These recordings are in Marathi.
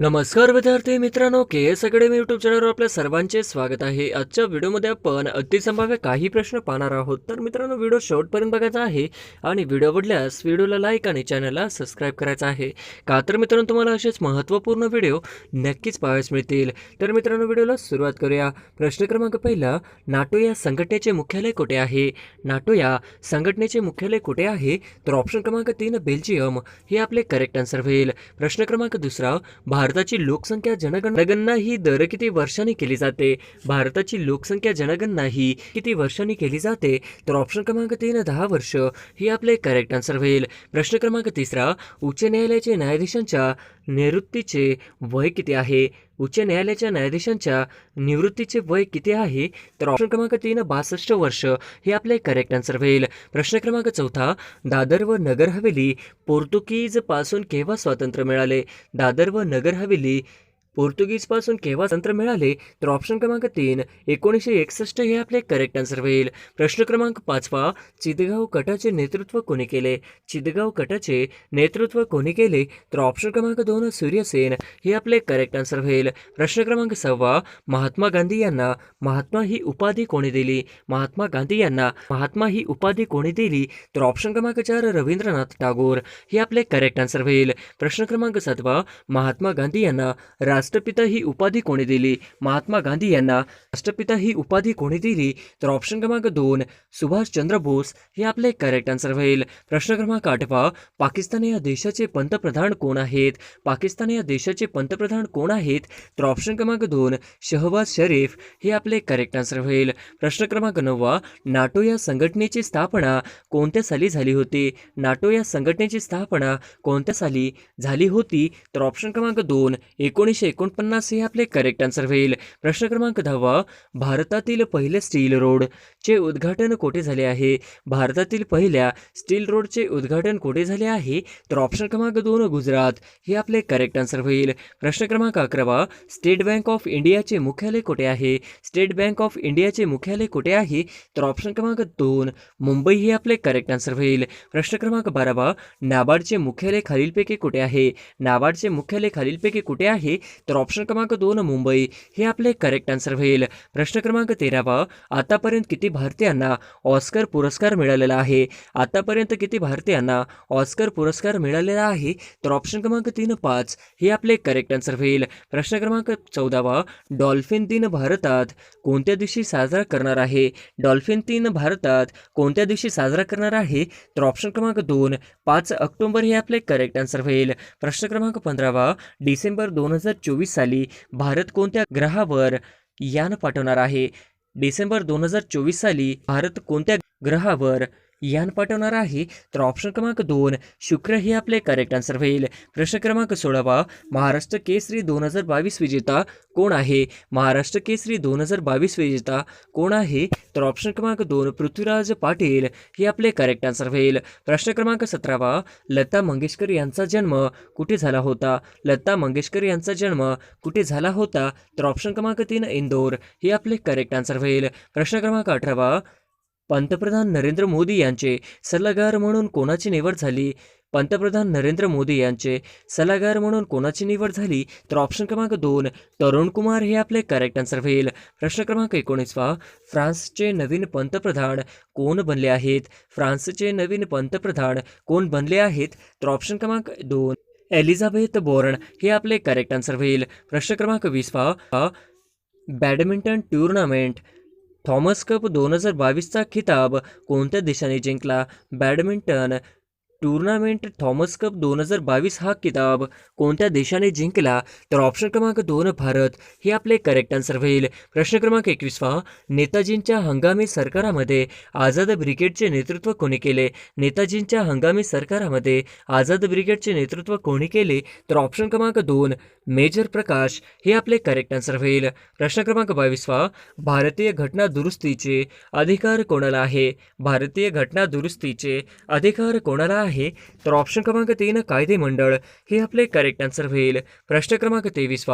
नमस्कार विद्यार्थी मित्रांनो, के एस अकॅडमी यूट्यूब चॅनलवर आपल्या सर्वांचे स्वागत आहे. आजच्या व्हिडिओमध्ये आपण अतिसंभाव्य काही प्रश्न पाहणार आहोत. तर मित्रांनो, व्हिडिओ शेवटपर्यंत बघायचा आहे आणि व्हिडिओ आवडल्यास व्हिडिओला लाईक आणि चॅनलला सबस्क्राईब करायचं आहे. का तर मित्रांनो, तुम्हाला असेच महत्त्वपूर्ण व्हिडिओ नक्कीच पाहायला मिळतील. तर मित्रांनो, व्हिडिओला सुरुवात करूया. प्रश्न क्रमांक पहिला, नाटो या संघटनेचे मुख्यालय कुठे आहे? नाटो या संघटनेचे मुख्यालय कुठे आहे? तर ऑप्शन क्रमांक 3 बेल्जियम हे आपले करेक्ट आन्सर होईल. प्रश्न क्रमांक दुसरा, भारताची लोकसंख्या जनगणना ही दर किती वर्षांनी केली जाते? भारताची लोकसंख्या जनगणना ही किती वर्षांनी केली जाते? तर ऑप्शन क्रमांक 3 10 वर्ष हे आपले करेक्ट आन्सर होईल. प्रश्न क्रमांक तिसरा, उच्च न्यायालयाचे न्यायाधीशांच्या निवृत्तीचे वय किती आहे? उच्च न्यायालयाच्या न्यायाधीशांच्या निवृत्तीचे वय किती आहे? तर ऑप्शन क्रमांक 3 62 वर्ष हे आपले करेक्ट आन्सर होईल. प्रश्न क्रमांक चौथा, दादर व नगर हवेली पोर्तुगीज पासून केव्हा स्वातंत्र्य मिळाले? दादर व नगर हवेली पोर्तुगीज पासून केव्हा स्वातंत्र्य मिळाले? तर ऑप्शन क्रमांक 3 1961 हे आपले करेक्ट आन्सर होईल. प्रश्न क्रमांक पाचवा, चितगाव गटाचे नेतृत्व कोणी केले? चितगाव गटाचे नेतृत्व कोणी केले? तर ऑप्शन क्रमांक 2 सूर्यसेन हे आपले करेक्ट आन्सर होईल. प्रश्न क्रमांक सहावा, महात्मा गांधी यांना महात्मा ही उपाधी कोणी दिली? महात्मा गांधी यांना महात्मा ही उपाधी कोणी दिली? तर ऑप्शन क्रमांक 4 रवींद्रनाथ टागोर हे आपले करेक्ट आन्सर होईल. प्रश्न क्रमांक सातवा, महात्मा गांधी यांना राष्ट्रपिता ही उपाधी कोणी दिली? महात्मा गांधी यांना राष्ट्रपिता ही उपाधी कोणी दिली? तर ऑप्शन क्रमांक 2 सुभाषचंद्र बोस हे आपले करेक्ट आन्सर होईल. प्रश्न क्रमांक आठवा, पाकिस्तान या देशाचे पंतप्रधान कोण आहेत? पाकिस्तान या देशाचे पंतप्रधान कोण आहेत? तर ऑप्शन क्रमांक 2 शहबाज शरीफ हे आपले करेक्ट आन्सर होईल. प्रश्न क्रमांक 9, नाटो या संघटनेची स्थापना कोणत्या साली झाली होती? नाटो या संघटनेची स्थापना कोणत्या साली झाली होती? तर ऑप्शन क्रमांक 2 1949 हे आपले करेक्ट आन्सर होईल. प्रश्न क्रमांक 10, भारतातील पहिल्या स्टील रोडचे उद्घाटन कुठे झाले आहे? भारतातील पहिल्या स्टील रोडचे उद्घाटन कुठे झाले आहे? तर ऑप्शन क्रमांक 2 गुजरात हे आपले करेक्ट आन्सर होईल. प्रश्न क्रमांक 11, स्टेट बँक ऑफ इंडियाचे मुख्यालय कुठे आहे? स्टेट बँक ऑफ इंडियाचे मुख्यालय कुठे आहे? तर ऑप्शन क्रमांक 2 मुंबई हे आपले करेक्ट आन्सर होईल. प्रश्न क्रमांक 12, नाबार्डचे मुख्यालय खालीलपैकी कुठे आहे? नाबार्डचे मुख्यालय खालीलपैकी कुठे आहे? तर ऑप्शन क्रमांक 2 मुंबई हे आपले करेक्ट आन्सर होईल. प्रश्न क्रमांक 13, आतापर्यंत किती भारतीयांना ऑस्कर पुरस्कार मिळालेला आहे? आतापर्यंत किती भारतीयांना ऑस्कर पुरस्कार मिळालेला आहे? तर ऑप्शन क्रमांक 3 5 हे आपले करेक्ट आन्सर होईल. प्रश्न क्रमांक 14, डॉल्फिन दिन भारतात कोणत्या दिवशी साजरा करणार आहे? डॉल्फिन दिन भारतात कोणत्या दिवशी साजरा करणार आहे? तर ऑप्शन क्रमांक 2 5 ऑक्टोबर हे आपले करेक्ट आन्सर होईल. प्रश्न क्रमांक 15, डिसेंबर 2024 साली भारत कोणत्या ग्रहावर यान पाठवणार आहे? डिसेंबर 2024 साली भारत कोणत्या ग्रहावर यान पाठवणार आहे? तर ऑप्शन क्रमांक 2 शुक्र हे आपले करेक्ट आन्सर होईल. प्रश्न क्रमांक 16, महाराष्ट्र केसरी 2022 विजेता कोण आहे? महाराष्ट्र केसरी 2022 विजेता कोण आहे? तर ऑप्शन क्रमांक 2 पृथ्वीराज पाटील हे आपले करेक्ट आन्सर होईल. प्रश्न क्रमांक 17, लता मंगेशकर यांचा जन्म कुठे झाला होता? लता मंगेशकर यांचा जन्म कुठे झाला होता? तर ऑप्शन क्रमांक 3 इंदोर हे आपले करेक्ट आन्सर होईल. प्रश्न क्रमांक 18, पंतप्रधान नरेंद्र मोदी यांचे सल्लागार म्हणून कोणाची निवड झाली? पंतप्रधान नरेंद्र मोदी यांचे सल्लागार म्हणून कोणाची निवड झाली? तर ऑप्शन क्रमांक 2 तरुण कुमार हे आपले करेक्ट आन्सर होईल. प्रश्न क्रमांक 19, फ्रान्सचे नवीन पंतप्रधान कोण बनले आहेत? फ्रान्सचे नवीन पंतप्रधान कोण बनले आहेत? तर ऑप्शन क्रमांक 2 एलिझाबेथ बोर्न हे आपले करेक्ट आन्सर होईल. प्रश्न क्रमांक 20, बॅडमिंटन टूर्नामेंट थॉमस कप 2022चा खिताब कोणत्या देशाने जिंकला? बॅडमिंटन टूर्नामेंट थॉमस कप 2022 हा किताब कोणत्या देशाने जिंकला? तर ऑप्शन क्रमांक 2 भारत हे आपले करेक्ट आन्सर होईल. प्रश्न क्रमांक 21, नेताजींच्या हंगामी सरकारामध्ये आझाद ब्रिगेडचे नेतृत्व कोणी केले? नेताजींच्या हंगामी सरकारामध्ये आझाद ब्रिगेडचे नेतृत्व कोणी केले? तर ऑप्शन क्रमांक 2 मेजर प्रकाश हे आपले करेक्ट आन्सर होईल. प्रश्न क्रमांक 22, भारतीय घटना दुरुस्तीचे अधिकार कोणाला आहे? भारतीय घटना दुरुस्तीचे अधिकार कोणाला आहे? आहे? तर ऑप्शन क्रमांक 3 कायदे मंडळ हे आपले करेक्ट आन्सर होईल. प्रश्न क्रमांक 23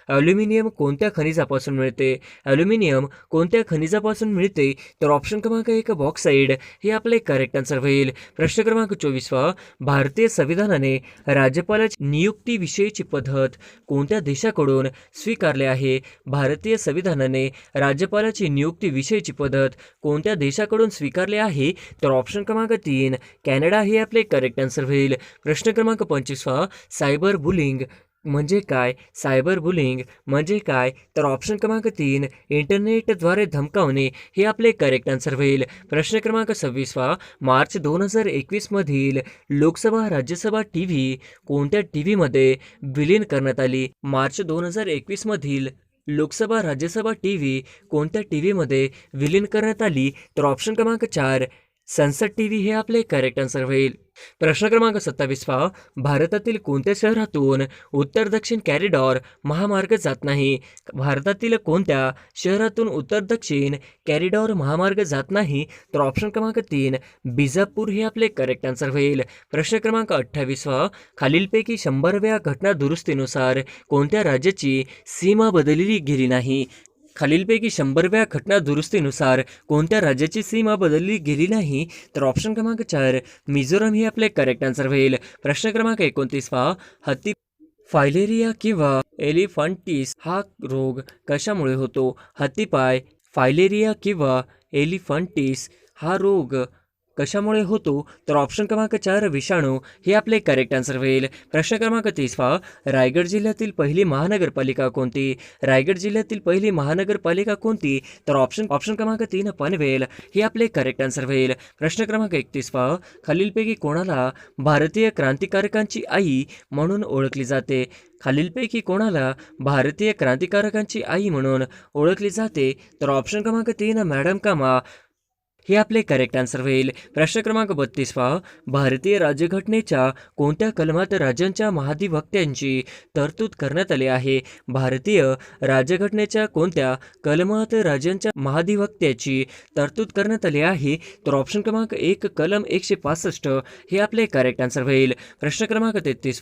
ॲल्युमिनियम कोणत्या खनिजापासून मिळते? ॲल्युमिनियम कोणत्या खनिजापासून मिळते? तर ऑप्शन क्रमांक 1 बॉक्साईड हे आपले करेक्ट आन्सर होईल. प्रश्न क्रमांक 24 भारतीय संविधानाने राज्यपालाची नियुक्तीविषयीची पद्धत कोणत्या देशाकडून स्वीकारले आहे? भारतीय संविधानाने राज्यपालाची नियुक्तीविषयीची पद्धत कोणत्या देशाकडून स्वीकारले आहे? तर ऑप्शन क्रमांक 3 कॅनडा हे आपले करेक्ट आन्सर होईल. प्रश्न क्रमांक 25 सायबर बुलिंग म्हणजे काय? सायबर बुलिंग म्हणजे काय? तर ऑप्शन क्रमांक 3 इंटरनेटद्वारे धमकावणे हे आपले करेक्ट आन्सर होईल. प्रश्न क्रमांक 26 मार्च 2021 मधील लोकसभा राज्यसभा टीव्ही कोणत्या टीव्हीमध्ये विलीन करण्यात आली? मार्च 2021 मधील लोकसभा राज्यसभा टीव्ही कोणत्या टीव्हीमध्ये विलीन करण्यात आली? तर ऑप्शन क्रमांक 4 संसद टीव्ही हे आपले करेक्ट आन्सर होईल. प्रश्न क्रमांक 27 भारतातील कोणत्या शहरातून उत्तर दक्षिण कॅरिडॉर महामार्ग जात नाही? भारतातील कोणत्या शहरातून उत्तर दक्षिण कॅरिडॉर महामार्ग जात नाही? तर ऑप्शन क्रमांक 3 बिजापूर हे आपले करेक्ट आन्सर होईल. प्रश्न क्रमांक 28 खालीलपैकी 100व्या घटना दुरुस्तीनुसार कोणत्या राज्याची सीमा बदलली गेली नाही? खालीलपैकी 100व्या घटना दुरुस्तीनुसार कोणत्या राज्याची सीमा बदलली गेली नाही? तर ऑप्शन क्रमांक 4 मिझोरम हे आपले करेक्ट आन्सर होईल. प्रश्न क्रमांक 29 हत्ती फायलेरिया किंवा एलिफंटिस हा रोग कशामुळे होतो? हत्तीपाय फायलेरिया किंवा एलिफंटिस हा रोग कशामुळे होतो? तर ऑप्शन क्रमांक 4 विषाणू हे आपले करेक्ट आन्सर होईल. प्रश्न क्रमांक 30 रायगड जिल्ह्यातील पहिली महानगरपालिका कोणती? रायगड जिल्ह्यातील पहिली महानगरपालिका कोणती? तर ऑप्शन क्रमांक 3 पनवेल हे आपले करेक्ट आन्सर होईल. प्रश्न क्रमांक 31 खालीलपैकी कोणाला भारतीय क्रांतिकारकांची आई म्हणून ओळखली जाते? खालीलपैकी कोणाला भारतीय क्रांतिकारकांची आई म्हणून ओळखली जाते? तर ऑप्शन क्रमांक 3 मॅडम कामा हे आपले करेक्ट आन्सर होईल. प्रश्न क्रमांक 32 भारतीय राज्यघटनेच्या कोणत्या कलमात राज्यांच्या महाधिवक्त्यांची तरतूद करण्यात आली आहे? भारतीय राज्यघटनेच्या कोणत्या कलमात राज्यांच्या महाधिवक्त्याची तरतूद करण्यात आली आहे? तर ऑप्शन क्रमांक 1 कलम 165 हे आपले करेक्ट आन्सर होईल. प्रश्न क्रमांक 33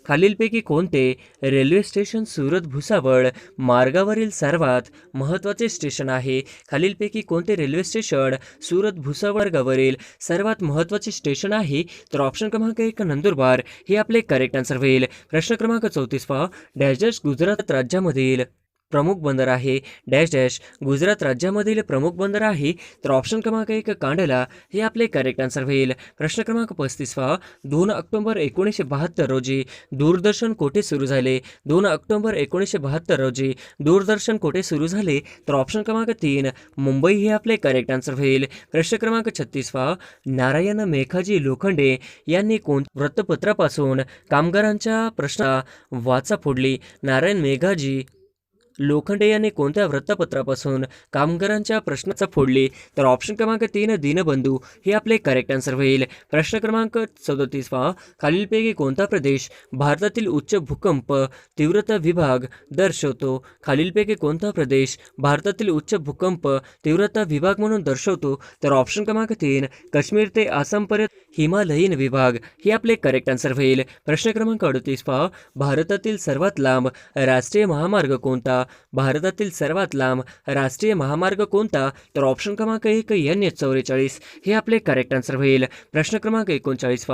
खालीलपैकी कोणते रेल्वे स्टेशन सुरत भुसावळ मार्गावरील सर्वात महत्त्वाचे स्टेशन आहे? खालीलपैकी कोणते रेल्वे स्टेशन सुरत भुसावळ मार्गावरील सर्वात महत्त्वाचे स्टेशन आहे? तर ऑप्शन क्रमांक 1 नंदुरबार हे आपले करेक्ट आन्सर होईल. प्रश्न क्रमांक 34 डॅश गुजरात राज्यामधील प्रमुख बंदर आहे? डॅश डॅश गुजरात राज्यामधील प्रमुख बंदर आहे? तर ऑप्शन क्रमांक 1 कांडला हे आपले करेक्ट आन्सर होईल. प्रश्न क्रमांक 35 2 ऑक्टोबर 1972 रोजी दूरदर्शन कोठे सुरू झाले? 2 ऑक्टोबर 1972 रोजी दूरदर्शन कोठे सुरू झाले? तर ऑप्शन क्रमांक 3 मुंबई हे आपले करेक्ट आन्सर होईल. प्रश्न क्रमांक 36 नारायण मेघाजी लोखंडे यांनी कोणत्या वृत्तपत्रापासून कामगारांच्या प्रश्न वाचा फोडली? नारायण मेघाजी लोखंडे यांनी कोणत्या वृत्तपत्रापासून कामगारांच्या प्रश्नाचा फोडली? तर ऑप्शन क्रमांक 3 दीनबंधू हे आपले करेक्ट आन्सर होईल. प्रश्न क्रमांक 37 खालीलपैकी कोणता प्रदेश भारतातील उच्च भूकंप तीव्रता विभाग दर्शवतो? खालीलपैकी कोणता प्रदेश भारतातील उच्च भूकंप तीव्रता विभाग म्हणून दर्शवतो? तर ऑप्शन क्रमांक 3 काश्मीर ते आसामपर्यंत हिमालयीन विभाग हे आपले करेक्ट आन्सर होईल. प्रश्न क्रमांक 38 भारतातील सर्वात लांब राष्ट्रीय महामार्ग कोणता? भारतातील सर्वात लांब राष्ट्रीय महामार्ग कोणता? तर ऑप्शन क्रमांक 1 NH44 हे आपले करेक्ट आन्सर होईल. प्रश्न क्रमांक 39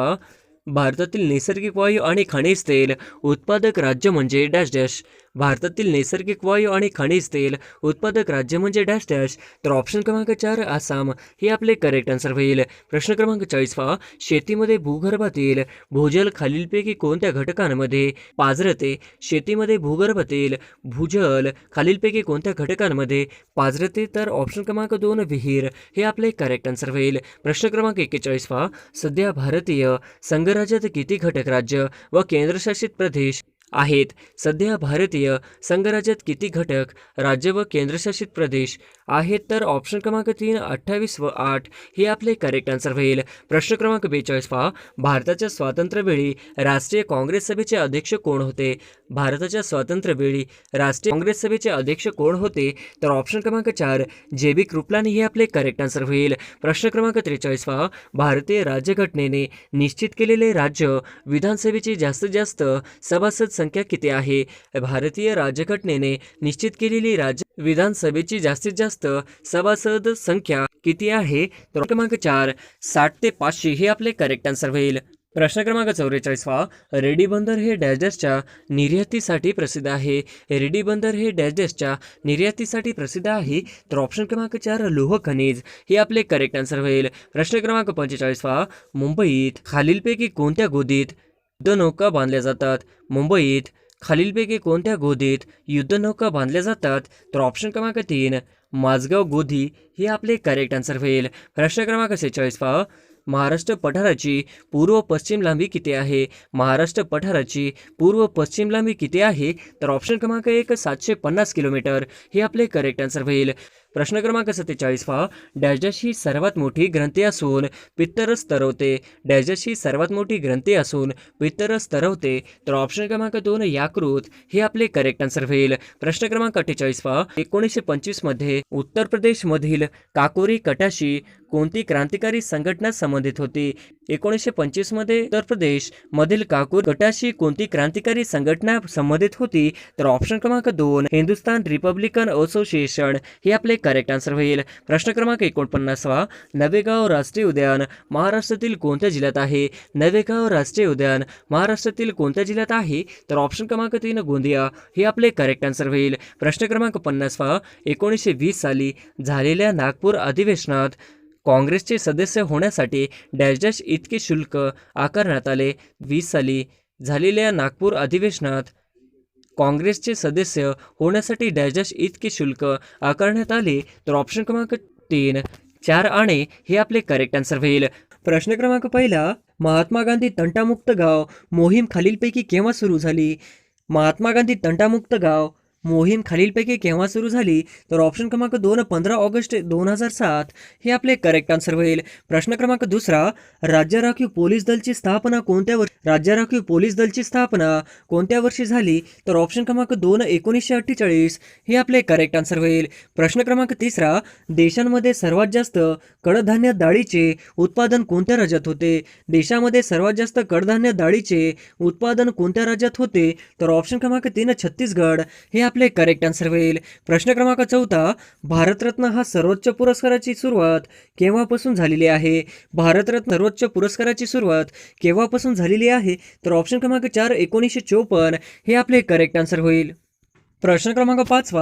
भारतातील नैसर्गिक वायू आणि खनिज तेल उत्पादक राज्य म्हणजे डॅश डॅश. भारतातील नैसर्गिक वायू आणि खनिज तेल उत्पादक राज्य म्हणजे डॅश डॅश. तर ऑप्शन क्रमांक 4 आसाम हे आपले करेक्ट आन्सर होईल. प्रश्न क्रमांक 40 शेतीमध्ये भूगर्भातील भूजल खालीलपैकी कोणत्या घटकांमध्ये पाझरते? शेतीमध्ये भूगर्भातील भूजल खालीलपैकी कोणत्या घटकांमध्ये पाझरते? तर ऑप्शन क्रमांक 2 विहीर हे आपले करेक्ट आन्सर होईल. प्रश्न क्रमांक 41 सध्या भारतीय संघराज्यात किती घटक राज्य व केंद्रशासित प्रदेश आहेत? सध्या भारतीय संघराज्यात किती घटक राज्य व केंद्रशासित प्रदेश आहेत तर ऑप्शन क्रमांक 3 28 व 8 हे आपले करेक्ट आन्सर होईल. प्रश्न क्रमांक 42 पहा. भारताच्या स्वातंत्र्यवेळी राष्ट्रीय काँग्रेस सभेचे अध्यक्ष कोण होते? भारताच्या स्वातंत्र्यवेळी राष्ट्रीय काँग्रेस सभेचे अध्यक्ष कोण होते? तर ऑप्शन क्रमांक 4 जे.बी. कृपलानी हे आपले करेक्ट आन्सर होईल. प्रश्न क्रमांक 43 पहा. भारतीय राज्यघटनेने निश्चित केलेले राज्य विधानसभेची जास्तीत जास्त सभासद संख्या किती आहे? भारतीय राज्यघटनेने निश्चित केलेली राज्य विधानसभेची जास्तीत जास्त सभासद संख्या किती आहे? तर क्रमांक 4 60 ते 500 हे आपले करेक्ट आन्सर होईल. प्रश्न क्रमांक 44 पहा. रेडी बंदर हे डॅशच्या निर्यातीसाठी प्रसिद्ध आहे. रेडी बंदर हे डॅशच्या निर्यातीसाठी प्रसिद्ध आहे. तर ऑप्शन क्रमांक 4 लोह खनिज हे आपले करेक्ट आन्सर होईल. प्रश्न क्रमांक 45 पहा. मुंबईत खालीलपैकी कोणत्या गोदीत युद्धनौका बांधल्या जातात? मुंबईत खालीलपैकी कोणत्या गोदीत युद्धनौका बांधल्या जातात? तर ऑप्शन क्रमांक 3 माझगाव गोदी हे आपले करेक्ट आन्सर होईल. प्रश्न क्रमांक 46 पहा. महाराष्ट्र पठाराची पूर्व पश्चिम लांबी किती आहे? महाराष्ट्र पठाराची पूर्व पश्चिम लांबी किती आहे? तर ऑप्शन क्रमांक 1 750 किलोमीटर हे आपले करेक्ट आन्सर होईल. प्रश्न क्रमांक 47 पहा. डॅश ही सर्वात मोठी ग्रंथी असून पित्तरस तरवते. डॅश ही सर्वात मोठी ग्रंथी असून पित्तरस तरवते. तर ऑप्शन क्रमांक 2 याकृत हे आपले करेक्ट आन्सर होईल. प्रश्न क्रमांक 48 पहा. 1925 मध्ये उत्तर प्रदेशमधील काकोरी कटाशी कोणती क्रांतिकारी संघटना संबंधित होती? 1925 मध्ये उत्तर प्रदेश मधील काकोरी कटाशी कोणती क्रांतिकारी संघटना संबंधित होती? तर ऑप्शन क्रमांक 2 हिंदुस्थान रिपब्लिकन असोसिएशन हे आपले करेक्ट आन्सर होईल. प्रश्न क्रमांक 49 नवेगाव राष्ट्रीय उद्यान महाराष्ट्रातील कोणत्या जिल्ह्यात आहे? नवेगाव राष्ट्रीय उद्यान महाराष्ट्रातील कोणत्या जिल्ह्यात आहे? तर ऑप्शन क्रमांक 3 गोंदिया हे आपले करेक्ट आन्सर होईल. प्रश्न क्रमांक 50 1920 साली झालेल्या नागपूर अधिवेशनात काँग्रेसचे सदस्य होण्यासाठी डॅश इतके शुल्क आकारण्यात आले. 20 साली झालेल्या नागपूर अधिवेशनात काँग्रेसचे सदस्य होण्यासाठी डॅश इतके शुल्क आकारण्यात आले. तर ऑप्शन क्रमांक 3 4 आणे हे आपले करेक्ट आन्सर होईल. प्रश्न क्रमांक 1 महात्मा गांधी तंटामुक्त गाव मोहीम खालीलपैकी केव्हा सुरू झाली? महात्मा गांधी तंटामुक्त गाव मोहीम खालीलपैकी केव्हा सुरू झाली? तर ऑप्शन क्रमांक 2 15 ऑगस्ट 2007 हे आपले करेक्ट आन्सर होईल. प्रश्न क्रमांक 2 राज्य राखीव पोलीस दलची स्थापना कोणत्या वर्षी? राज्य राखीव पोलीस दलची स्थापना कोणत्या वर्षी झाली? तर ऑप्शन क्रमांक 2 1948 हे आपले करेक्ट आन्सर होईल. प्रश्न क्रमांक 3 देशांमध्ये सर्वात जास्त कडधान्य डाळीचे उत्पादन कोणत्या राज्यात होते? देशामध्ये सर्वात जास्त कडधान्य डाळीचे उत्पादन कोणत्या राज्यात होते? तर ऑप्शन क्रमांक 3 छत्तीसगड हे आपले करेक्ट आन्सर होईल. प्रश्न क्रमांक 4 भारतरत्न हा सर्वोच्च पुरस्काराची सुरुवात केव्हापासून झालेली आहे? भारतरत्न सर्वोच्च पुरस्काराची सुरुवात केव्हापासून झालेली आहे? तर ऑप्शन क्रमांक 4 1954 हे आपले करेक्ट आन्सर होईल. प्रश्न क्रमांक 5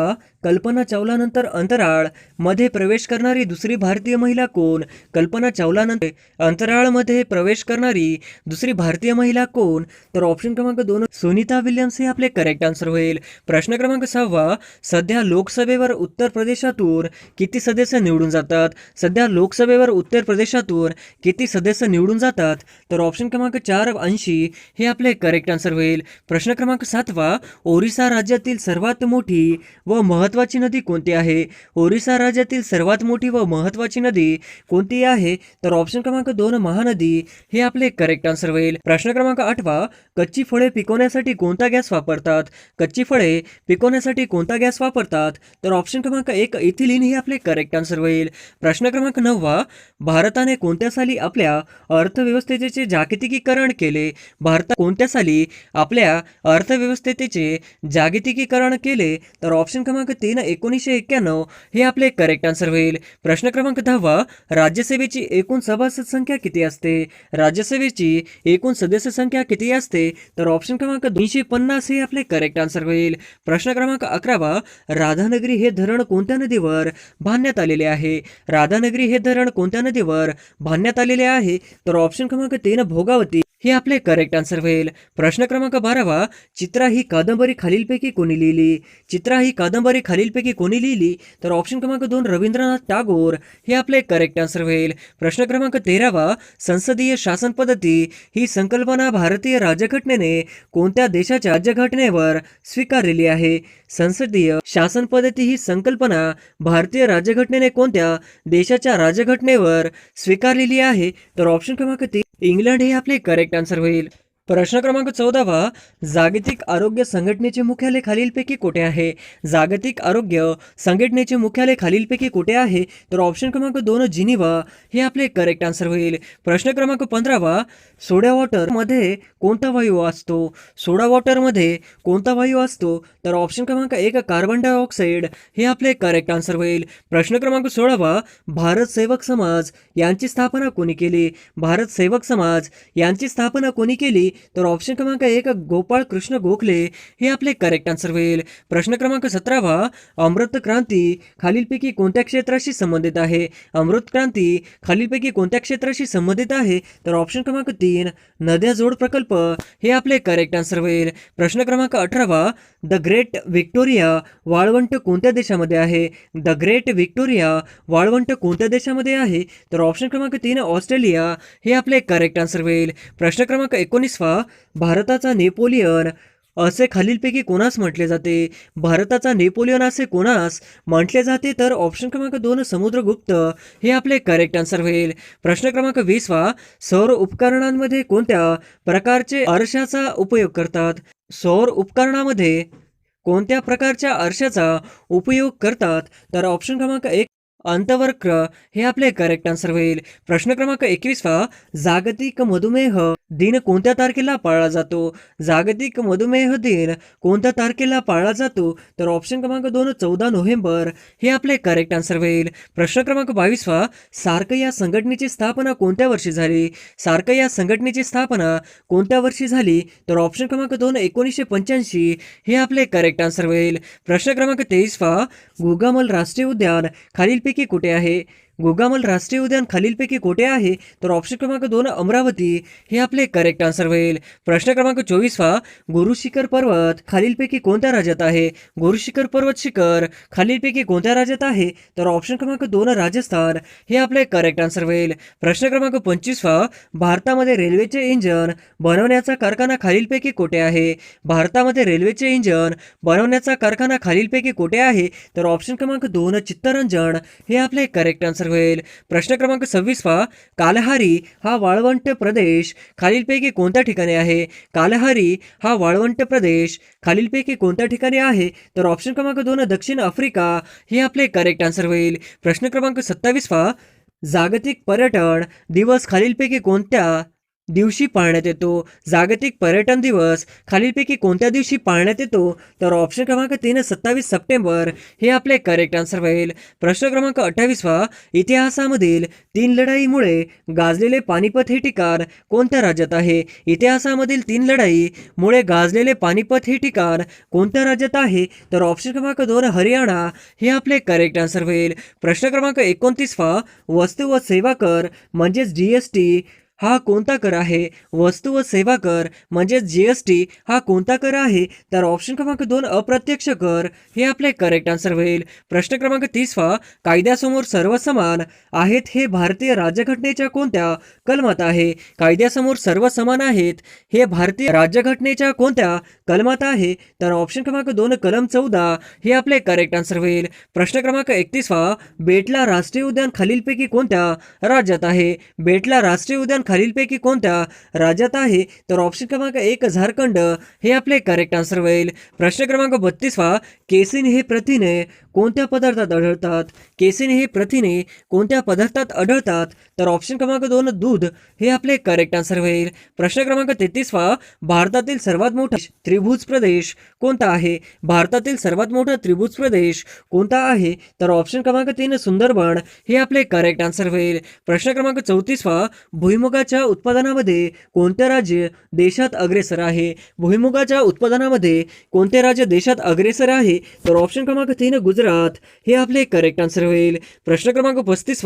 कल्पना चावला नंतर अंतराळ मध्ये प्रवेश करणारी दुसरी भारतीय महिला कोण? कल्पना चावला नंतर अंतराळमध्ये प्रवेश करणारी दुसरी भारतीय महिला कोण? तर ऑप्शन क्रमांक 2 सुनीता विल्यम्स हे आपले करेक्ट आन्सर होईल. प्रश्न क्रमांक 6 सध्या लोकसभेवर उत्तर प्रदेशातून किती सदस्य निवडून जातात? सध्या लोकसभेवर उत्तर प्रदेशातून किती सदस्य निवडून जातात? तर ऑप्शन क्रमांक 4 80 हे आपले करेक्ट आन्सर होईल. प्रश्न क्रमांक 7 ओरिसा राज्यातील सर्वात मोठी व महत्त्वाची नदी कोणती आहे? ओरिसा राज्यातील सर्वात मोठी व महत्त्वाची नदी कोणती आहे? तर ऑप्शन क्रमांक 2 महानदी हे आपले करेक्ट आन्सर होईल. प्रश्न क्रमांक 8 कच्ची फळे पिकवण्यासाठी कोणता गॅस वापरतात? कच्ची फळे पिकवण्यासाठी कोणता गॅस वापरतात? तर ऑप्शन क्रमांक 1 इथिलीन हे आपले करेक्ट आन्सर होईल. प्रश्न क्रमांक 9 भारताने कोणत्या साली आपल्या अर्थव्यवस्थेचे जागतिकीकरण केले? भारतात कोणत्या साली आपल्या अर्थव्यवस्थेचे जागतिकीकरण केले? तर ऑप्शन क्रमांक 3 1991 हे आपले करेक्ट आन्सर होईल. प्रश्न क्रमांक 10 राज्यसभेची एकूण सभासद संख्या किती असते? राज्यसभेची एकूण सदस्य संख्या किती असते? तर ऑप्शन क्रमांक 250 हे आपले करेक्ट आन्सर होईल. प्रश्न क्रमांक 11 राधानगरी हे धरण कोणत्या नदीवर बांधण्यात आलेले आहे? राधानगरी हे धरण कोणत्या नदीवर बांधण्यात आलेले आहे? तर ऑप्शन क्रमांक 3 भोगावती हे आपले करेक्ट आन्सर होईल. प्रश्न क्रमांक 12 चित्रा ही कादंबरी खालीलपैकी कोणी लिहिली? लिहिली? चित्रा ही कादंबरी खालीलपैकी कोणी लिहिली? तर ऑप्शन क्रमांक 2 रवींद्रनाथ टागोर हे आपले करेक्ट आन्सर होईल. प्रश्न क्रमांक 13 संसदीय शासन पद्धती ही संकल्पना भारतीय राज्यघटनेने कोणत्या देशाच्या राज्यघटनेवर स्वीकारलेली आहे? संसदीय शासन पद्धती ही संकल्पना भारतीय राज्यघटनेने कोणत्या देशाच्या राज्यघटनेवर स्वीकारलेली आहे? तर ऑप्शन क्रमांक 3 इंग्लंड हे आपले करेक्ट आन्सर होईल. प्रश्न क्रमांक 14 जागतिक आरोग्य संघटनेचे मुख्यालय खालीलपैकी कुठे आहे? जागतिक आरोग्य संघटनेचे मुख्यालय खालीलपैकी कुठे आहे? तर ऑप्शन क्रमांक 2 जिनिव्हा हे आपले करेक्ट आन्सर होईल. प्रश्न क्रमांक 15 सोडा वॉटरमध्ये कोणता वायू असतो? सोडा वॉटरमध्ये कोणता वायू असतो? तर ऑप्शन क्रमांक 1 कार्बन डायऑक्साईड हे आपले करेक्ट आन्सर होईल. प्रश्न क्रमांक 16 भारत सेवक समाज यांची स्थापना कोणी केली? भारत सेवक समाज यांची स्थापना कोणी केली? तर ऑप्शन क्रमांक 1 गोपाळ कृष्ण गोखले हे आपले करेक्ट आन्सर होईल. प्रश्न क्रमांक 17 अमृत क्रांती खालीलपैकी कोणत्या क्षेत्राशी संबंधित आहे? अमृत क्रांती खालीलपैकी कोणत्या क्षेत्राशी संबंधित आहे? तर ऑप्शन क्रमांक 3 नद्या जोड प्रकल्प हे आपले करेक्ट आन्सर होईल. प्रश्न क्रमांक 18 द ग्रेट व्हिक्टोरिया वाळवंट कोणत्या देशामध्ये आहे? द ग्रेट व्हिक्टोरिया वाळवंट कोणत्या देशामध्ये आहे? तर ऑप्शन क्रमांक 3 ऑस्ट्रेलिया हे आपले करेक्ट आन्सर होईल. प्रश्न क्रमांक 19 भारताचा नेपोलियन असे खालीलपैकी कोणास म्हटले जाते? भारताचा नेपोलियन असे कोणास म्हटले जाते? तर ऑप्शन क्रमांक 2 समुद्रगुप्त हे आपले करेक्ट आन्सर होईल. प्रश्न क्रमांक 20 सौर उपकरणांमध्ये कोणत्या प्रकारचे आरशाचा उपयोग करतात? सौर उपकरणामध्ये कोणत्या प्रकारच्या आरशाचा उपयोग करतात? तर ऑप्शन क्रमांक 1 अंतर्वक्र हे आपले करेक्ट आन्सर होईल. प्रश्न क्रमांक 21 जागतिक मधुमेह दिन कोणत्या तारखेला पाळला जातो? जागतिक मधुमेह दिन कोणत्या तारखेला पाळला जातो? तर ऑप्शन क्रमांक 2 14 नोव्हेंबर हे आपले करेक्ट आन्सर होईल. प्रश्न क्रमांक 22 सार्क या संघटनेची स्थापना कोणत्या वर्षी झाली? सार्क या संघटनेची स्थापना कोणत्या वर्षी झाली? तर ऑप्शन क्रमांक 2 1985 हे आपले करेक्ट आन्सर होईल. प्रश्न क्रमांक 23 गुगामल राष्ट्रीय उद्यान खालीलपैकी कुठे आहे? गोगामल राष्ट्रीय उद्यान खालीलपैकी कोठे आहे? तर ऑप्शन क्रमांक 2 अमरावती हे आपले करेक्ट आन्सर होईल. प्रश्न क्रमांक 24 गुरु शिखर पर्वत खालीलपैकी कोणत्या राज्यात आहे? गुरु शिखर पर्वत शिखर खालीलपैकी कोणत्या राज्यात आहे? तर ऑप्शन क्रमांक 2 राजस्थान हे आपले करेक्ट आन्सर होईल. प्रश्न क्रमांक 25 भारतामध्ये रेल्वेचे इंजिन बनवण्याचा कारखाना खालीलपैकी कोठे आहे? भारतामध्ये रेल्वेचे इंजिन बनवण्याचा कारखाना खालीलपैकी कोठे आहे? तर ऑप्शन क्रमांक 2 चित्तरंजन हे आपले करेक्ट आन्सर होईल. प्रश्न क्रमांक 26 कालहारी हा वाळवंट प्रदेश खालीलपैकी कोणत्या ठिकाणी आहे? कालहारी हा वाळवंट प्रदेश खालीलपैकी कोणत्या ठिकाणी आहे? तर ऑप्शन क्रमांक 2 दक्षिण आफ्रिका हे आपले करेक्ट आन्सर होईल. प्रश्न क्रमांक 27 जागतिक पर्यटन दिवस खालीलपैकी कोणत्या दिवशी पाळण्यात येतो? जागतिक पर्यटन दिवस खालीलपैकी कोणत्या दिवशी पाळण्यात येतो? तर ऑप्शन क्रमांक 3 27 सप्टेंबर हे आपले करेक्ट आन्सर होईल. प्रश्न क्रमांक 28 इतिहासामधील 3 लढाईमुळे गाजलेले पानिपत हे ठिकाण कोणत्या राज्यात आहे? इतिहासामधील 3 लढाईमुळे गाजलेले पानिपत हे ठिकाण कोणत्या राज्यात आहे? तर ऑप्शन क्रमांक 2 हरियाणा हे आपले करेक्ट आन्सर होईल. प्रश्न क्रमांक 29 वस्तू व सेवा कर म्हणजेच GST हा कोणता कर आहे? वस्तू व सेवा कर म्हणजे GST हा कोणता कर आहे? तर ऑप्शन क्रमांक 2 अप्रत्यक्ष कर हे आपले करेक्ट आन्सर होईल. प्रश्न क्रमांक 30 कायद्यासमोर सर्व समान आहेत हे भारतीय राज्यघटनेच्या कोणत्या कलमात आहे? कायद्यासमोर सर्व समान आहेत हे भारतीय राज्यघटनेच्या कोणत्या कलमात आहे? तर ऑप्शन क्रमांक 2 कलम 14 हे आपले करेक्ट आन्सर होईल. प्रश्न क्रमांक 31 बेटला राष्ट्रीय उद्यान खालीलपैकी कोणत्या राज्यात आहे? बेटला राष्ट्रीय उद्यान खालीलपैकी कोणत्या राज्यात आहे? तर ऑप्शन क्रमांक 1 झारखंड हे आपले करेक्ट आन्सर होईल. प्रश्न क्रमांक 32 केसिन हे प्रथिने कोणत्या पदार्थात आढळतात? केसिन हे प्रथिने कोणत्या पदार्थात आढळतात? तर ऑप्शन क्रमांक 2 दूध हे आपले करेक्ट आन्सर होईल. प्रश्न क्रमांक 33 भारतातील सर्वात मोठा त्रिभुज प्रदेश कोणता आहे? भारतातील सर्वात मोठा त्रिभुज प्रदेश कोणता आहे? तर ऑप्शन क्रमांक 3 सुंदरबन हे आपले करेक्ट आन्सर होईल. प्रश्न क्रमांक 34 भुईमुगात भुईमुगाच्या उत्पादनामध्ये कोणते राज्य देशात अग्रेसर आहे? भुईमुगाच्या उत्पादनामध्ये कोणते राज्य देशात अग्रेसर आहे? तर ऑप्शन क्रमांक 3 गुजरात हे आपले करेक्ट आन्सर होईल. प्रश्न क्रमांक 35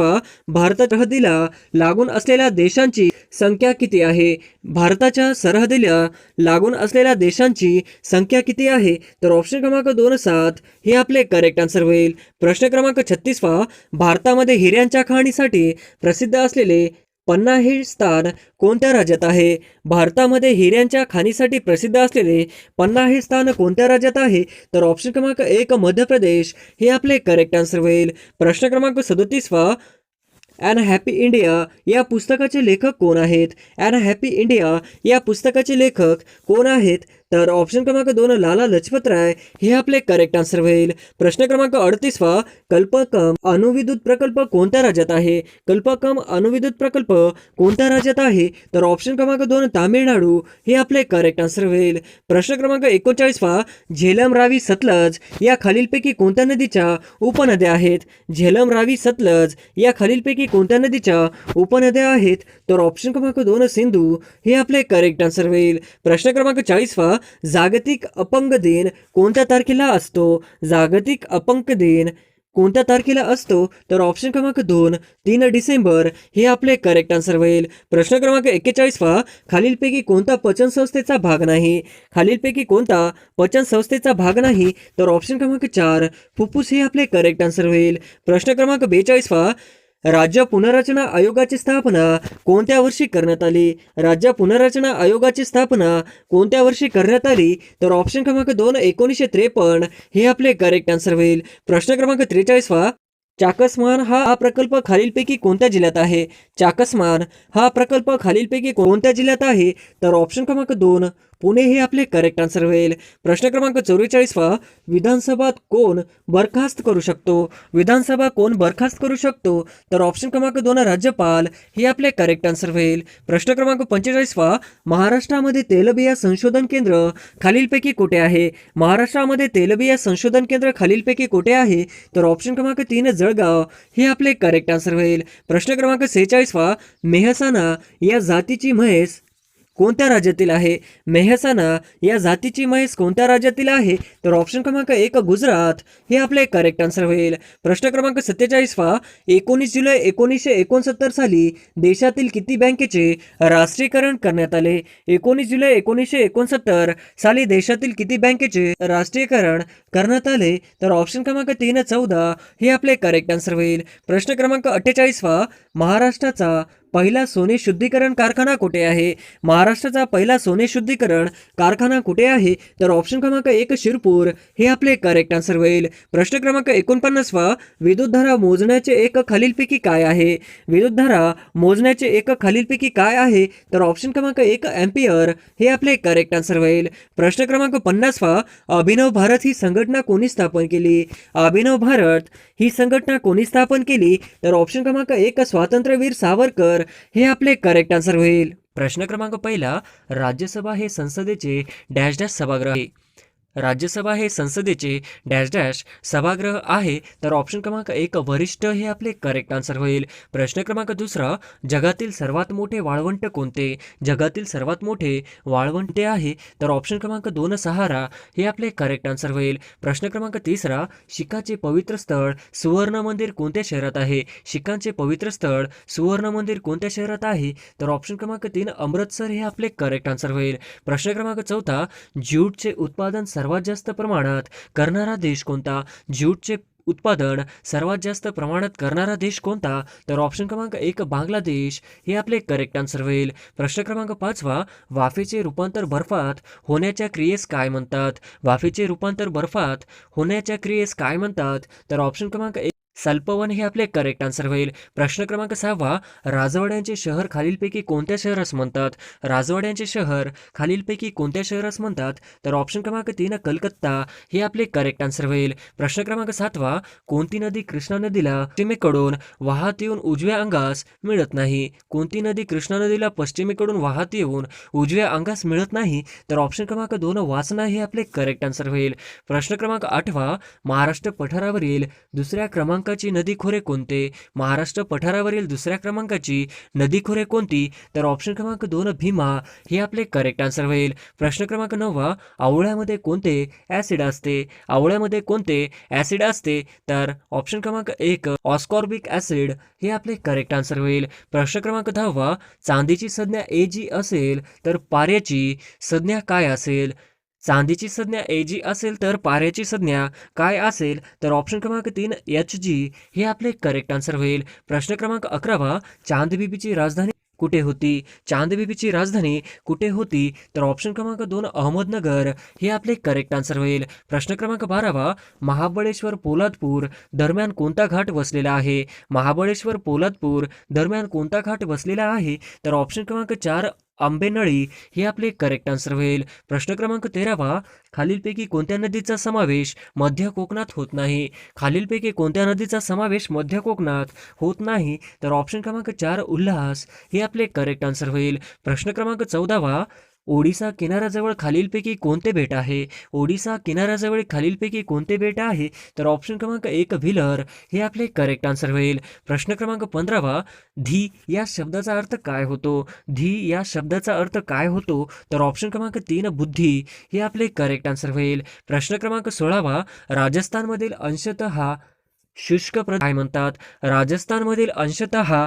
भारताच्या सरहद्दीला लागून असलेल्या देशांची संख्या किती आहे? भारताच्या सरहद्दीला लागून असलेल्या देशांची संख्या किती आहे? तर ऑप्शन क्रमांक 2 7 हे आपले करेक्ट आन्सर होईल. प्रश्न क्रमांक 36 भारतामध्ये हिऱ्यांच्या खाणीसाठी प्रसिद्ध असलेले पन्ना हे स्थान कोणत्या राज्यात आहे? भारतामध्ये हिऱ्यांच्या खाणीसाठी प्रसिद्ध असलेले पन्ना हे स्थान कोणत्या राज्यात आहे? तर ऑप्शन क्रमांक 1 मध्य प्रदेश हे आपले करेक्ट आन्सर होईल. प्रश्न क्रमांक 37 अॅन हॅपी इंडिया या पुस्तकाचे लेखक कोण आहेत? अॅन हॅपी इंडिया या पुस्तकाचे लेखक कोण आहेत? तर ऑप्शन क्रमांक 2 लाला लजपत राय हे आपले करेक्ट आन्सर होईल. प्रश्न क्रमांक 38 कल्पकम अणुविद्युत प्रकल्प कोणत्या राज्यात आहे? कल्पकम अणुविद्युत प्रकल्प कोणत्या राज्यात आहे? तर ऑप्शन क्रमांक 2 तामिळनाडू हे आपले करेक्ट आन्सर होईल. प्रश्न क्रमांक 39 झेलम रावी सतलज या खालीलपैकी कोणत्या नदीच्या उपनद्या आहेत? झेलम रावी सतलज या खालीलपैकी कोणत्या नदीच्या उपनद्या आहेत? तर ऑप्शन क्रमांक 2 सिंधू हे आपले करेक्ट आन्सर होईल. प्रश्न क्रमांक 40 जागतिक अपंग दिन कोणत्या तारखेला असतो? जागतिक अपंग दिन कोणत्या तारखेला असतो? तर ऑप्शन क्रमांक 2 3 डिसेंबर हे आपले करेक्ट आन्सर होईल. प्रश्न क्रमांक 41 खालीलपैकी कोणता पचन संस्थेचा भाग नाही? खालीलपैकी कोणता पचन संस्थेचा भाग नाही? तर ऑप्शन क्रमांक 4 फुफ्फुस हे आपले करेक्ट आन्सर होईल. प्रश्न क्रमांक 42 राज्य पुनर्रचना आयोगाची स्थापना कोणत्या वर्षी करण्यात आली? राज्य पुनर्रचना आयोगाची स्थापना कोणत्या वर्षी करण्यात आली? तर ऑप्शन क्रमांक 2 1953 हे आपले करेक्ट आन्सर होईल. प्रश्न क्रमांक 43 चाकसमान हा प्रकल्प खालीलपैकी कोणत्या जिल्ह्यात आहे? चाकसमान हा प्रकल्प खालीलपैकी कोणत्या जिल्ह्यात आहे? तर ऑप्शन क्रमांक 2 पुणे हे आपले करेक्ट आन्सर होईल. प्रश्न क्रमांक 44 विधानसभा कोण बरखास्त करू शकतो? विधानसभा कोण बरखास्त करू शकतो? तर ऑप्शन क्रमांक 2 राज्यपाल हे आपले करेक्ट आन्सर होईल. प्रश्न क्रमांक 45 महाराष्ट्रामध्ये तेलबिया संशोधन केंद्र खालीलपैकी कुठे आहे? महाराष्ट्रामध्ये तेलबिया संशोधन केंद्र खालीलपैकी कुठे आहे? तर ऑप्शन क्रमांक 3 जळगाव हे आपले करेक्ट आन्सर होईल. प्रश्न क्रमांक 46 मेहसाणा या जातीची म्हैस कोणत्या राज्यातील आहे? मेहसाणा या जातीची म्हैस कोणत्या राज्यातील आहे? तर ऑप्शन क्रमांक 1 गुजरात हे आपले करेक्ट आन्सर होईल. प्रश्न क्रमांक 47 19 जुलै 1969 साली देशातील किती बँकेचे राष्ट्रीयकरण करण्यात आले? 19 जुलै 1969 साली देशातील किती बँकेचे राष्ट्रीयकरण करण्यात आले? तर ऑप्शन क्रमांक 3 14 हे आपले करेक्ट आन्सर होईल. प्रश्न क्रमांक 48 महाराष्ट्राचा पहिला सोने शुद्धीकरण कारखाना कुठे आहे? महाराष्ट्राचा पहिला सोने शुद्धीकरण कारखाना कुठे आहे? तर ऑप्शन क्रमांक 1 शिरपूर हे आपले करेक्ट आन्सर होईल. प्रश्न क्रमांक 49 विद्युतधारा मोजण्याचे एकक खालीलपैकी काय आहे? विद्युतधारा मोजण्याचे एकक खालीलपैकी काय आहे? तर ऑप्शन क्रमांक 1 एम्पियर हे आपले करेक्ट आन्सर होईल. प्रश्न क्रमांक 50 अभिनव भारत ही संघटना कोणी स्थापन केली? अभिनव भारत ही संघटना कोणी स्थापन केली? तर ऑप्शन क्रमांक 1 स्वातंत्र्यवीर सावरकर हे आपले करेक्ट आन्सर होईल. प्रश्न क्रमांक 1 राज्यसभा हे संसदेचे डॅश डॅश सभागृह आहे. राज्यसभा हे संसदेचे डॅश डॅश सभागृह आहे. तर ऑप्शन क्रमांक 1 वरिष्ठ हे आपले करेक्ट आन्सर होईल. प्रश्न क्रमांक 2 जगातील सर्वात मोठे वाळवंट कोणते? जगातील सर्वात मोठे वाळवंट आहे. तर ऑप्शन क्रमांक 2 सहारा हे आपले करेक्ट आन्सर होईल. प्रश्न क्रमांक 3 शीखांचे पवित्र स्थळ सुवर्ण मंदिर कोणत्या शहरात आहे? शीखांचे पवित्र स्थळ सुवर्ण मंदिर कोणत्या शहरात आहे? तर ऑप्शन क्रमांक 3 अमृतसर हे आपले करेक्ट आन्सर होईल. प्रश्न क्रमांक 4 ज्यूटचे उत्पादन सर्वात जास्त प्रमाणात करणारा देश कोणता? ज्यूटचे उत्पादन सर्वात जास्त प्रमाणात करणारा देश कोणता? तर ऑप्शन क्रमांक 1 बांगलादेश हे आपले करेक्ट आन्सर होईल. प्रश्न क्रमांक 5 वाफेचे रूपांतर बर्फात होण्याच्या क्रियेस काय म्हणतात? वाफेचे रूपांतर बर्फात होण्याच्या क्रियेस काय म्हणतात? तर ऑप्शन क्रमांक 1 सल्पवन हे आपले करेक्ट आन्सर होईल. प्रश्न क्रमांक 6 राजवाड्यांचे शहर खालीलपैकी कोणत्या शहरास म्हणतात? राजवाड्यांचे शहर खालीलपैकी कोणत्या शहरास म्हणतात? तर ऑप्शन क्रमांक 3 कलकत्ता हे आपले करेक्ट आन्सर होईल. प्रश्न क्रमांक 7 कोणती नदी कृष्णा नदीला पश्चिमेकडून वाहत येऊन उजव्या अंगास मिळत नाही? कोणती नदी कृष्णा नदीला पश्चिमेकडून वाहत येऊन उजव्या अंगास मिळत नाही? तर ऑप्शन क्रमांक 2 वासना हे आपले करेक्ट आन्सर होईल. प्रश्न क्रमांक 8 महाराष्ट्र पठारावरील दुसऱ्या क्रमांक क्रमांकाची नदी खोरे कोणते? महाराष्ट्र पठारावरील दुसऱ्या क्रमांकाची नदी खोरे कोणती? तर ऑप्शन क्रमांक 2 भीमा हे आपले करेक्ट आन्सर होईल. प्रश्न क्रमांक 9 आवळ्यामध्ये कोणते ॲसिड असते? आवळ्यामध्ये कोणते ॲसिड असते? तर ऑप्शन क्रमांक 1 ऑस्कॉर्बिक ॲसिड हे आपले करेक्ट आन्सर होईल. प्रश्न क्रमांक 10 चांदीची संज्ञा Ag असेल तर पाऱ्याची संज्ञा काय असेल? चांदीची संज्ञा Ag असेल तर पाऱ्याची संज्ञा काय असेल? तर ऑप्शन क्रमांक 3 Hg हे आपले करेक्ट आन्सर होईल. प्रश्न क्रमांक 11 चांदबिबीची राजधानी कुठे होती? चांदबिबीची राजधानी कुठे होती? तर ऑप्शन क्रमांक 2 अहमदनगर हे आपले करेक्ट आन्सर होईल. प्रश्न क्रमांक 12 महाबळेश्वर पोलादपूर दरम्यान कोणता घाट वसलेला आहे? महाबळेश्वर पोलादपूर दरम्यान कोणता घाट वसलेला आहे? तर ऑप्शन क्रमांक 4 आंबेनळी हे आपले करेक्ट आन्सर होईल. प्रश्न क्रमांक 13 खालीलपैकी कोणत्या नदीचा समावेश मध्य कोकणात होत नाही? खालीलपैकी कोणत्या नदीचा समावेश मध्य कोकणात होत नाही? तर ऑप्शन क्रमांक 4 उल्हास हे आपले करेक्ट आन्सर होईल. प्रश्न क्रमांक 14 ओडिसा किनाऱ्याजवळ खालीलपैकी कोणते बेट आहे? ओडिसा किनाऱ्याजवळ खालीलपैकी कोणते बेट आहे? तर ऑप्शन क्रमांक 1 व्हीलर हे आपले करेक्ट आन्सर होईल. प्रश्न क्रमांक 15 धी या शब्दाचा अर्थ काय होतो? धी या शब्दाचा अर्थ काय होतो? तर ऑप्शन क्रमांक 3 बुद्धी हे आपले करेक्ट आन्सर होईल. प्रश्न क्रमांक 16 राजस्थानमधील अंशतः शुष्क प्रदेश काय म्हणतात? राजस्थानमधील अंशतः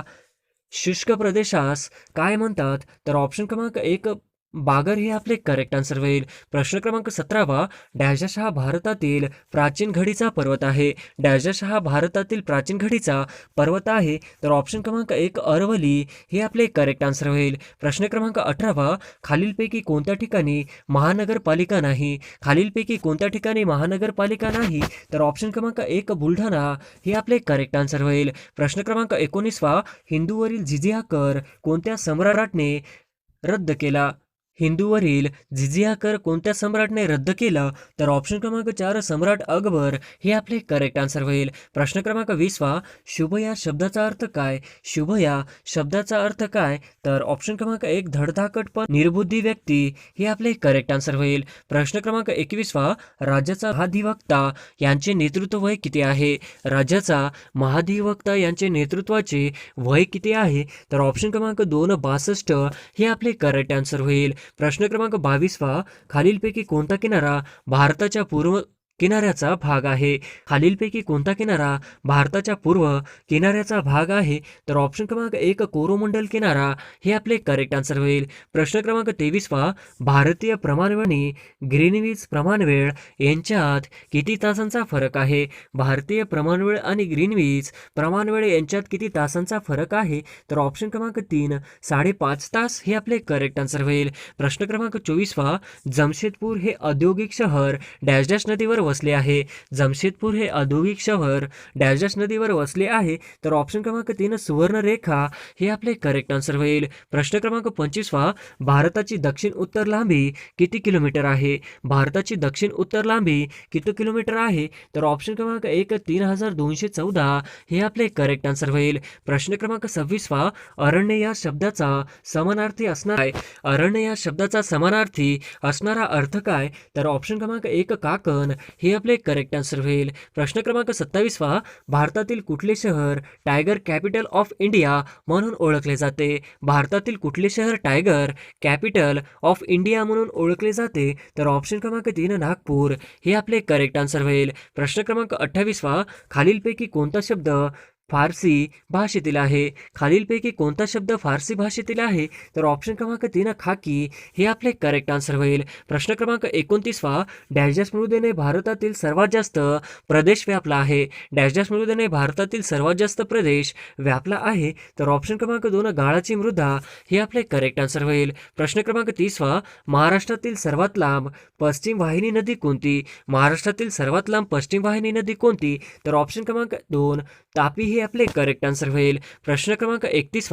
शुष्क प्रदेशास काय म्हणतात? तर ऑप्शन क्रमांक 1 बागर हे आपले करेक्ट आन्सर होईल. प्रश्न क्रमांक 17 डॅश हा भारतातील प्राचीन घडीचा पर्वत आहे. डॅश हा भारतातील प्राचीन घडीचा पर्वत आहे. तर ऑप्शन क्रमांक 1 अरवली हे आपले करेक्ट आन्सर होईल. प्रश्न क्रमांक 18 खालीलपैकी कोणत्या ठिकाणी महानगरपालिका नाही? खालीलपैकी कोणत्या ठिकाणी महानगरपालिका नाही? तर ऑप्शन क्रमांक 1 बुलढाणा हे आपले करेक्ट आन्सर होईल. प्रश्न क्रमांक 19 हिंदूवरील जिझिया कर कोणत्या सम्राटाने रद्द केला? हिंदूवरील जिझिया कर कोणत्या सम्राटने रद्द केला? तर ऑप्शन क्रमांक 4 सम्राट अकबर हे आपले करेक्ट आन्सर होईल. प्रश्न क्रमांक 20 शुभ या शब्दाचा अर्थ काय? शुभ या शब्दाचा अर्थ काय? तर ऑप्शन क्रमांक 1 धडधाकट पण निर्बुद्धी व्यक्ती हे आपले करेक्ट आन्सर होईल. प्रश्न क्रमांक 21 राज्याचा महाधिवक्ता यांचे नेतृत्व वय किती आहे? राज्याचा महाधिवक्ता यांचे नेतृत्वाचे वय किती आहे? तर ऑप्शन क्रमांक 2 62 हे आपले करेक्ट आन्सर होईल. प्रश्न क्रमांक 22 खालीलपैकी कोणता किनारा भारताच्या पूर्व किनाऱ्याचा भाग आहे? खालीलपैकी कोणता किनारा भारताच्या पूर्व किनाऱ्याचा भाग आहे? तर ऑप्शन क्रमांक 1 कोरोमंडल किनारा हे आपले करेक्ट आन्सर होईल. प्रश्न क्रमांक 23 भारतीय प्रमाणवेळ आणि ग्रीनविच प्रमाणवेळ यांच्यात किती तासांचा फरक आहे? भारतीय प्रमाणवेळ आणि ग्रीनविच प्रमाणवेळ यांच्यात किती तासांचा फरक आहे? तर ऑप्शन क्रमांक 3 5.5 तास हे आपले करेक्ट आन्सर होईल. प्रश्न क्रमांक 24 जमशेदपूर हे औद्योगिक शहर डॅश डॅश नदीवर वसले आहे. जमशेदपूर हे औद्योगिक शहर डॅश डॅश नदीवर वसले आहे. तर ऑप्शन क्रमांक 3 सुवर्णरेखा हे आपले करेक्ट आन्सर होईल. प्रश्न क्रमांक 25 भारताची दक्षिण उत्तर लांबी किती किलोमीटर आहे? भारताची दक्षिण उत्तर लांबी किती किलोमीटर आहे? तर ऑप्शन क्रमांक 1 3214 हे आपले करेक्ट आन्सर होईल. प्रश्न क्रमांक 26 अरण्य या शब्दाचा समानार्थी असणार आहे. अरण्य या शब्दाचा समानार्थी असणारा अर्थ काय? तर ऑप्शन क्रमांक 1 काकण हे आपले करेक्ट आन्सर होईल. प्रश्न क्रमांक 27 भारतातील कुठले शहर टायगर कॅपिटल ऑफ इंडिया म्हणून ओळखले जाते? भारतातील कुठले शहर टायगर कॅपिटल ऑफ इंडिया म्हणून ओळखले जाते? तर ऑप्शन क्रमांक 3 नागपूर हे आपले करेक्ट आन्सर होईल. प्रश्न क्रमांक 28 खालीलपैकी कोणता शब्द फारसी भाषेतील आहे? खालीलपैकी कोणता शब्द फारसी भाषेतील आहे? तर ऑप्शन क्रमांक 3 खाकी हे आपले करेक्ट आन्सर होईल. प्रश्न क्रमांक 29 डॅश डॅश मृदेने भारतातील सर्वात जास्त प्रदेश व्यापला आहे. डॅश डॅश मृदेने भारतातील सर्वात जास्त प्रदेश व्यापला आहे. तर ऑप्शन क्रमांक 2 गाळाची मृदा हे आपले करेक्ट आन्सर होईल. प्रश्न क्रमांक 30 महाराष्ट्रातील सर्वात लांब पश्चिम वाहिनी नदी कोणती? महाराष्ट्रातील सर्वात लांब पश्चिम वाहिनी नदी कोणती? तर ऑप्शन क्रमांक 2 तापी हे आपले करेक्ट आन्सर होईल. प्रश्न क्रमांक 31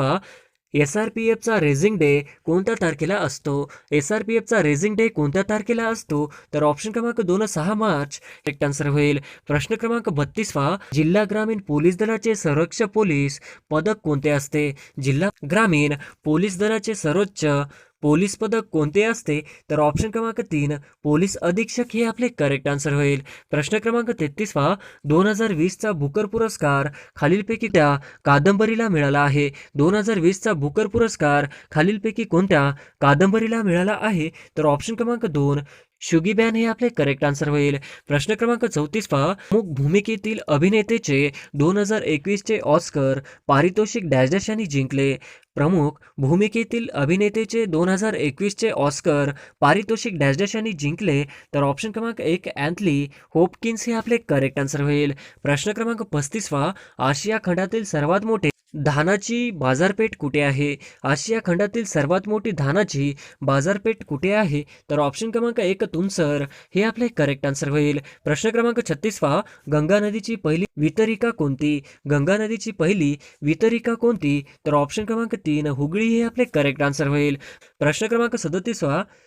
SRPFचा रेझिंग डे कोणत्या तारखेला असतो? SRPFचा रेझिंग डे कोणत्या तारखेला असतो? तर ऑप्शन क्रमांक 2 6 मार्च करेक्ट आन्सर होईल. प्रश्न क्रमांक 32 जिल्हा ग्रामीण पोलीस दलाचे सर्वोच्च पोलीस पदक कोणते असते? जिल्हा ग्रामीण पोलीस दलाचे सर्वोच्च पोलीस पदक कोणते असते? तर ऑप्शन क्रमांक 3 पोलीस अधीक्षक हे आपले करेक्ट आन्सर होईल. प्रश्न क्रमांक 33 2020चा बुकर पुरस्कार खालीलपैकी त्या कादंबरीला मिळाला आहे. 2020चा बुकर पुरस्कार खालीलपैकी कोणत्या कादंबरीला मिळाला आहे? तर ऑप्शन क्रमांक 2 शुगीबॅन हे आपले करेक्ट आन्सर होईल. प्रश्न क्रमांक 34 प्रमुख भूमिकेतील अभिनेतेचे 2021चे ऑस्कर पारितोषिक डॅश डॅश यांनी जिंकले. प्रमुख भूमिकेतील अभिनेतेचे 2021चे ऑस्कर पारितोषिक डॅश डॅश यांनी जिंकले. तर ऑप्शन क्रमांक 1 अँथनी होपकिन्स हे आपले करेक्ट आन्सर होईल. प्रश्न क्रमांक 35 आशिया खंडातील सर्वात मोठे धानाची बाजारपेठ कुठे आहे? आशिया खंडातील सर्वात मोठी धानाची बाजारपेठ कुठे आहे? तर ऑप्शन क्रमांक 1 तुमसर हे आपले करेक्ट आन्सर होईल. प्रश्न क्रमांक 36 गंगा नदीची पहिली वितरिका कोणती? गंगा नदीची पहिली वितरिका कोणती? तर ऑप्शन क्रमांक 3 हुगळी हे आपले करेक्ट आन्सर होईल. प्रश्न क्रमांक 37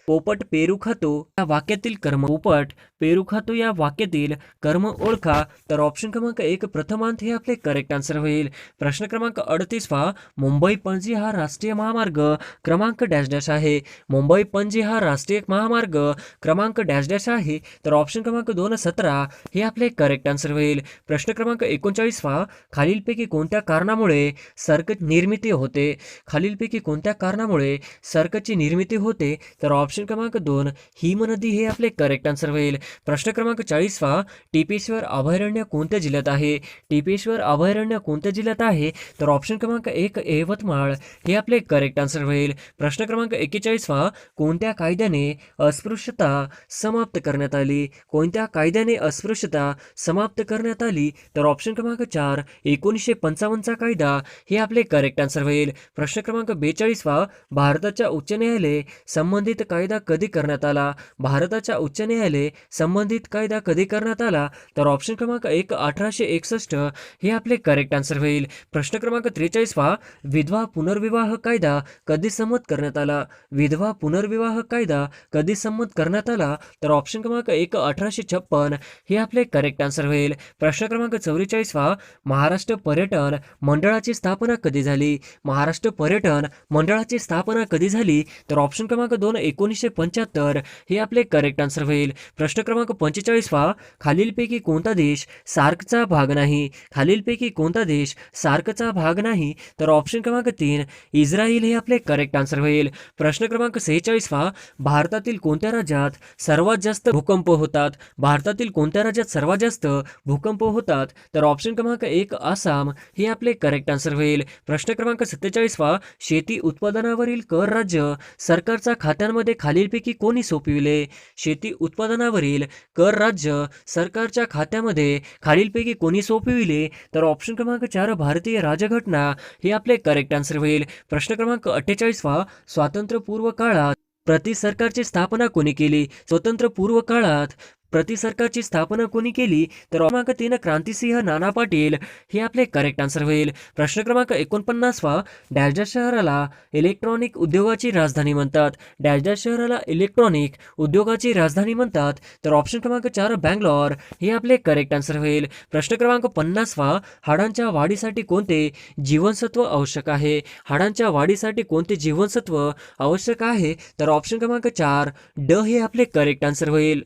पोपट पेरू खातो या वाक्यातील कर्म पोपट पेरू खातो या वाक्यातील कर्म ओळखा. तर ऑप्शन क्रमांक 1 प्रथमांत हे आपले करेक्ट आन्सर होईल. प्रश्न क्रमांक 38 मुंबई पणजी हा राष्ट्रीय महामार्ग क्रमांक डॅश डॅश आहे. मुंबई पणजी हा राष्ट्रीय महामार्ग क्रमांक डॅश डॅश आहे. तर ऑप्शन क्रमांक 2 17 हे आपले करेक्ट आन्सर होईल. प्रश्न क्रमांक 39 खालीलपैकी कोणत्या कारणामुळे सर्क निर्मिती होते? खालीलपैकी कोणत्या कारणामुळे सर्कची निर्मिती होते? तर ऑप्शन क्रमांक 2 हिमनदी हे आपले करेक्ट आन्सर होईल. प्रश्न क्रमांक 40 टिपेश्वर अभयारण्य कोणत्या जिल्ह्यात आहे? टिपेश्वर अभयारण्य कोणत्या जिल्ह्यात आहे? तर ऑप्शन क्रमांक 1 यवतमाळ हे आपले करेक्ट आन्सर होईल. प्रश्न क्रमांक 41 कोणत्या कायद्याने अस्पृश्यता समाप्त करण्यात आली? कोणत्या कायद्याने अस्पृश्यता समाप्त करण्यात आली? तर ऑप्शन क्रमांक 4 1955चा कायदा हे आपले करेक्ट आन्सर होईल. प्रश्न क्रमांक 42 भारताच्या उच्च न्यायालय संबंधित कायदा कधी करण्यात आला? भारताच्या उच्च न्यायालय संबंधित कायदा कधी करण्यात आला? तर ऑप्शन क्रमांक 1 1861 हे आपले करेक्ट आन्सर होईल. प्रश्न क्रमांक 43 विधवा पुनर्विवाह कायदा कधी संमत करण्यात आला? विधवा पुनर्विवाह कायदा कधी संमत करण्यात आला? तर ऑप्शन क्रमांक 1 1856 हे आपले करेक्ट आन्सर होईल. प्रश्न क्रमांक 44 महाराष्ट्र पर्यटन मंडळाची स्थापना कधी झाली? महाराष्ट्र पर्यटन मंडळाची स्थापना कधी झाली? तर ऑप्शन क्रमांक 2 1975 हे आपले करेक्ट आन्सर होईल. प्रश्न क्रमांक 45 खालीलपैकी कोणता देश सार्कचा भाग नाही? खालीलपैकी कोणता देश सार्कचा भाग नाही? तर ऑप्शन क्रमांक 3 इस्रायल हे आपले करेक्ट आन्सर होईल. प्रश्न क्रमांक 46 भारतातील कोणत्या राज्यात सर्वात जास्त भूकंप होतात? भारतातील कोणत्या राज्यात सर्वात जास्त भूकंप होतात? तर ऑप्शन क्रमांक 1 आसाम हे आपले करेक्ट आन्सर होईल. प्रश्न क्रमांक 47 शेती उत्पादनावरील कर राज्य सरकारच्या खात्यांमध्ये खालीलपैकी कोणी सोपविले? शेती उत्पादनावरील कर राज्य सरकारच्या खात्यामध्ये खालीलपैकी कोणी सोपविले? तर ऑप्शन क्रमांक 4 भारतीय राज्यघटना हे आपले करेक्ट आन्सर होईल. प्रश्न क्रमांक 48 स्वातंत्र्यपूर्व काळात प्रति सरकारची स्थापना कोणी केली? स्वातंत्र्यपूर्व काळात प्रति सरकारची स्थापना कोणी केली? तर क्रमांक 3 क्रांतिसिंह नाना पाटील हे आपले करेक्ट आन्सर होईल. प्रश्न क्रमांक 49 डॅश डॅश शहराला इलेक्ट्रॉनिक उद्योगाची राजधानी म्हणतात? डॅश डॅश शहराला इलेक्ट्रॉनिक उद्योगाची राजधानी म्हणतात? तर ऑप्शन क्रमांक 4 बँगलोर हे आपले करेक्ट आन्सर होईल. प्रश्न क्रमांक 50 हाडांच्या वाढीसाठी कोणते जीवनसत्व आवश्यक आहे? हाडांच्या वाढीसाठी कोणते जीवनसत्व आवश्यक आहे? तर ऑप्शन क्रमांक 4 ड हे आपले करेक्ट आन्सर होईल.